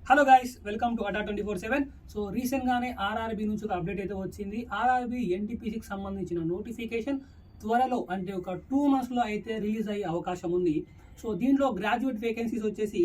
Hello guys, welcome to అడా 24/7. So రీసెంట్గానే RRB నుంచి ఒక అప్డేట్ అయితే వచ్చింది. ఆర్ఆర్బీ ఎన్టీపీసీకి సంబంధించిన నోటిఫికేషన్ త్వరలో అంటే ఒక 2 monthsలో అయితే రిలీజ్ అయ్యే అవకాశం ఉంది. సో దీంట్లో గ్రాడ్యుయేట్ వేకెన్సీస్ వచ్చేసి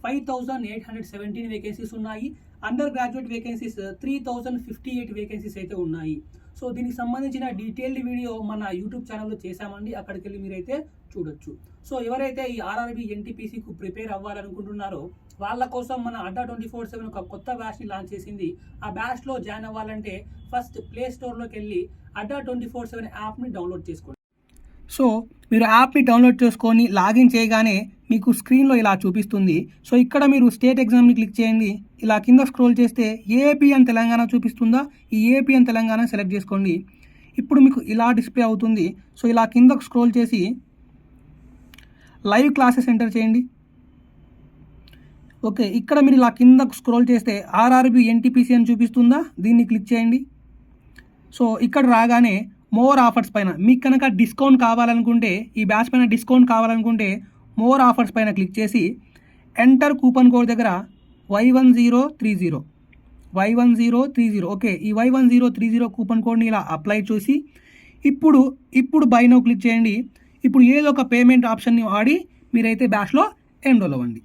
5817 వేకెన్సీస్ ఉన్నాయి. అండర్ గ్రాడ్యుయేట్ వేకెన్సీస్ 3058 వేకెన్సీస్ అయితే ఉన్నాయి. సో దీనికి సంబంధించిన డీటెయిల్డ్ వీడియో మన యూట్యూబ్ ఛానల్లో చేశామండి, అక్కడికి వెళ్ళి మీరైతే చూడొచ్చు. సో ఎవరైతే ఈ ఆర్ఆర్బీ ఎన్టీపీసీకి ప్రిపేర్ అవ్వాలనుకుంటున్నారో వాళ్ళ కోసం మన అడ్డా 24/7 ఒక కొత్త బ్యాచ్ని లాంచ్ చేసింది. ఆ బ్యాచ్లో జాయిన్ అవ్వాలంటే ఫస్ట్ ప్లే స్టోర్లోకి వెళ్ళి అడ్డా 24/7 యాప్ని డౌన్లోడ్ చేసుకోండి. సో మీరు యాప్ని డౌన్లోడ్ చేసుకొని లాగిన్ చేయగానే మీకు స్క్రీన్లో ఇలా చూపిస్తుంది. సో ఇక్కడ మీరు స్టేట్ ఎగ్జామ్ని క్లిక్ చేయండి. ఇలా కింద స్క్రోల్ చేస్తే ఏపీ అండ్ తెలంగాణ చూపిస్తుందా, ఈ ఏపీ అండ్ తెలంగాణ సెలెక్ట్ చేసుకోండి. ఇప్పుడు మీకు ఇలా డిస్ప్లే అవుతుంది. సో ఇలా కిందకు స్క్రోల్ చేసి లైవ్ క్లాసెస్ ఎంటర్ చేయండి. ఓకే, ఇక్కడ మీరు ఇలా కిందకు స్క్రోల్ చేస్తే ఆర్ఆర్బీ ఎన్టీపీసీ అని చూపిస్తుందా, దీన్ని క్లిక్ చేయండి. సో ఇక్కడ రాగానే మోర్ ఆఫర్స్ పైన మీకు కనుక డిస్కౌంట్ కావాలనుకుంటే, ఈ బ్యాచ్ పైన డిస్కౌంట్ కావాలనుకుంటే మోర్ ఆఫర్స్ పైన క్లిక్ చేసి ఎంటర్ కూపన్ కోడ్ దగ్గర Y1030 ఓకే, ఈ Y1030 కూపన్ కోడ్ని ఇలా అప్లై చేసి ఇప్పుడు బై నౌ క్లిక్ చేయండి. ఇప్పుడు ఏదో ఒక పేమెంట్ ఆప్షన్ని వాడి మీరైతే బ్యాచ్లో ఎన్రోల్ అవ్వండి.